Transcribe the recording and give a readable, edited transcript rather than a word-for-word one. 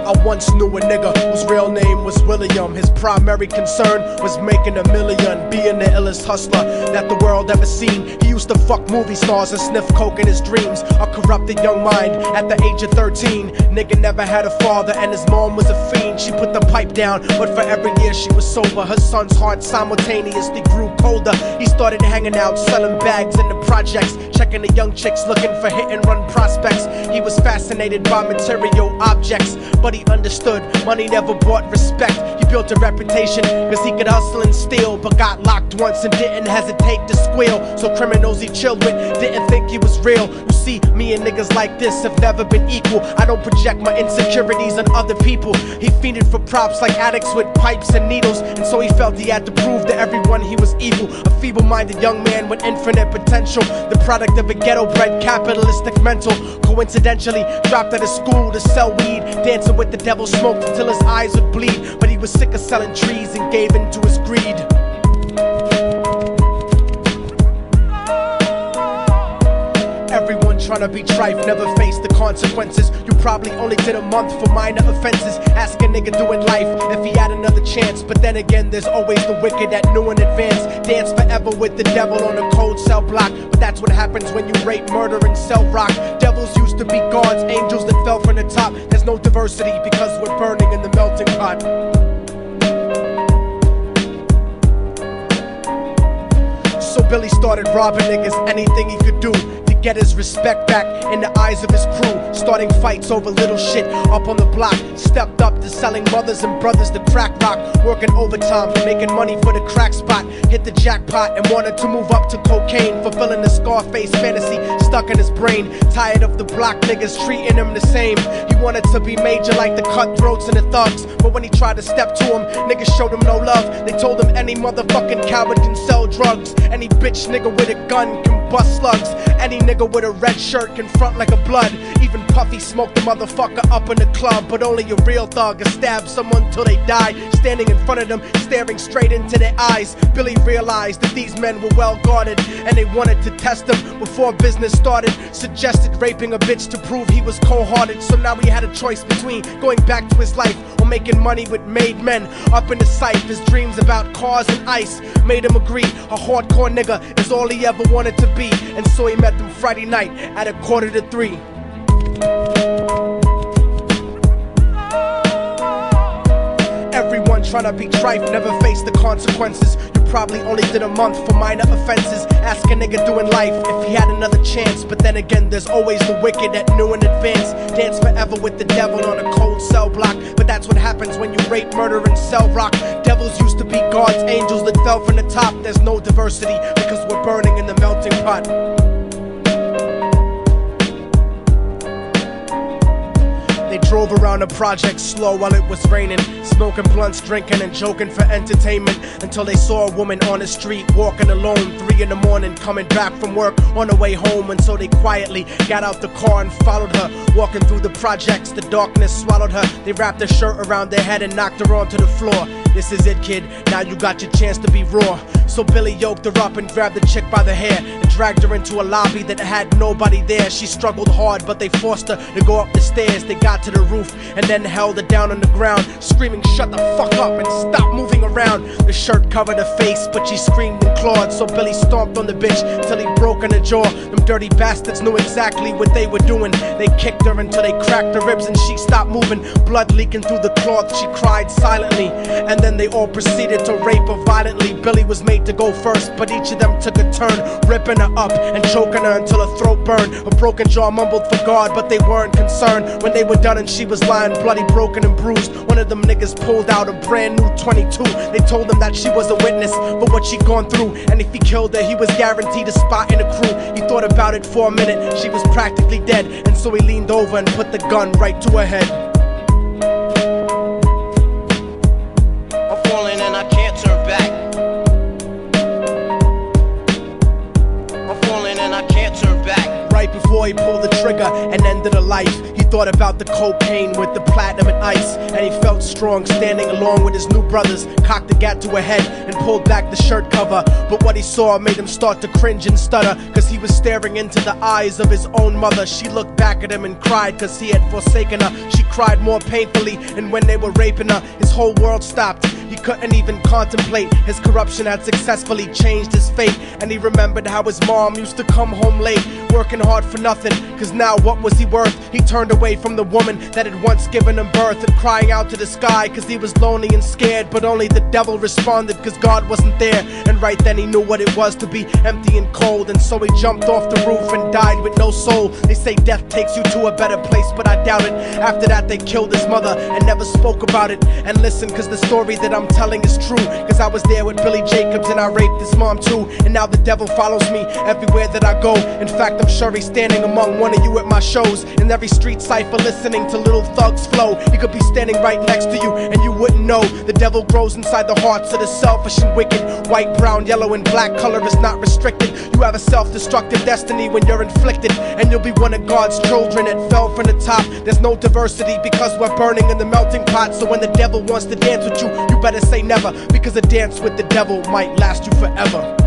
I once knew a nigga whose real name was William. His primary concern was making $1 million, being the illest hustler that the world ever seen. He used to fuck movie stars and sniff coke in his dreams. A corrupted young mind at the age of 13. Nigga never had a father and his mom was a fiend. She put the pipe down, but for every year she was sober, her son's heart simultaneously grew colder. He started hanging out, selling bags in the projects, checking the young chicks looking for hit and run prospects. He was fascinated by material objects, but he understood money never bought respect. He built a reputation cause he could hustle and steal, but got locked once and didn't hesitate to squeal. So criminals he chilled with didn't think he was real. You see, me and niggas like this have never been equal. I don't project my insecurities on other people. He fiended for props like addicts with pipes and needles, and so he felt he had to prove to everyone he was evil. A feeble-minded young man with infinite potential, the product of a ghetto-bred capitalistic mental. Coincidentally, dropped out of school to sell weed, dancing with the devil, smoked until his eyes would bleed. But he was sick of selling trees and gave in to his greed. Everyone tryna be trife, never face the consequences. You probably only did a month for minor offenses. Ask a nigga doing life if he had another chance. But then again, there's always the wicked that knew in advance. Dance forever with the devil on a cold cell block. But that's what happens when you rape, murder, and sell rock. Devils used to be gods, angels that fell from the top. There's no diversity because we're burning in the melting pot. So Billy started robbing niggas, anything he could do to get his respect back in the eyes of his crew. Starting fights over little shit up on the block. Stepped up to selling mothers and brothers the crack rock. Working overtime, making money for the crack spot. Hit the jackpot and wanted to move up to cocaine, fulfilling the Scarface fantasy stuck in his brain. Tired of the block niggas treating him the same. He wanted to be major like the cutthroats and the thugs. But when he tried to step to him, niggas showed him no love. They told him any motherfucking coward can sell drugs. Any bitch nigga with a gun can bust slugs. Any nigga with a red shirt can front like a blood. Even Puffy smoked the motherfucker up in the club. But only a real thug can stab someone till they die. Standing in front of them, staring straight into their eyes, Billy realized that these men were well guarded, and they wanted to test him before business started. Suggested raping a bitch to prove he was cold-hearted. So now he had a choice between going back to his life or making money with made men. Up in the sight, his dreams about cars and ice made him agree a hardcore nigga is all he ever wanted to be. And so he met them Friday night at 2:45. Everyone tryna be trife, never face the consequences. You probably only did a month for minor offenses. Ask a nigga doing life if he had another chance. But then again, there's always the wicked that knew in advance. Dance forever with the devil on a cold cell block. But that's what happens when you rape, murder, and sell rock. Devils used to be gods, angels that fell from the top. There's no diversity because we're burning in the melting pot. They drove around the project slow while it was raining, smoking blunts, drinking and joking for entertainment, until they saw a woman on the street walking alone, 3 in the morning, coming back from work on her way home. And so they quietly got out the car and followed her, walking through the projects. The darkness swallowed her. They wrapped her shirt around their head and knocked her onto the floor. This is it, kid, now you got your chance to be raw. So Billy yoked her up and grabbed the chick by the hair and dragged her into a lobby that had nobody there. She struggled hard, but they forced her to go up the stairs. They got to the roof and then held her down on the ground, screaming, "Shut the fuck up and stop moving around." The shirt covered her face, but she screamed and clawed. So Billy stomped on the bitch till he broke in her jaw. Them dirty bastards knew exactly what they were doing. They kicked her until they cracked her ribs and she stopped moving. Blood leaking through the cloth, she cried silently. And then they all proceeded to rape her violently. Billy was made to go first, but each of them took a turn, ripping her up and choking her until her throat burned. Her broken jaw mumbled for God, but they weren't concerned. When they were done and she was lying bloody, broken and bruised, one of them niggas pulled out a brand new 22. They told him that she was a witness for what she'd gone through, and if he killed her, he was guaranteed a spot in the crew. He thought about it for a minute, she was practically dead, and so he leaned over and put the gun right to her head. I'm falling and I can't turn back. I'm falling and I can't turn back. Right before he pulled the trigger and ended her life, he thought about the cocaine with the platinum and ice, and he felt strong standing along with his new brothers. Cocked the gat to her head and pulled back the shirt cover, but what he saw made him start to cringe and stutter, cause he was staring into the eyes of his own mother. She looked back at him and cried cause he had forsaken her. She cried more painfully, and when they were raping her, his whole world stopped. He couldn't even contemplate. His corruption had successfully changed his fate, and he remembered how his mom used to come home late, working hard for nothing, cause now what was he worth? He turned away from the woman that had once given him birth, and crying out to the sky cause he was lonely and scared, but only the devil responded cause God wasn't there. And right then he knew what it was to be empty and cold, and so he jumped off the roof and died with no soul. They say death takes you to a better place, but I doubt it. After that they killed his mother and never spoke about it. And listen, cause the story that I'm telling is true, cause I was there with Billy Jacobs and I raped his mom too. And now the devil follows me everywhere that I go. In fact, I'm sure he's standing among one of you at my shows, in every street cipher listening to Little Thug's flow. He could be standing right next to you and you wouldn't know. The devil grows inside the hearts of the selfish and wicked. White, brown, yellow and black color is not restricted. You have a self-destructive destiny when you're inflicted, and you'll be one of God's children that fell from the top. There's no diversity because we're burning in the melting pot. So when the devil wants to dance with you, you better say never, because a dance with the devil might last you forever.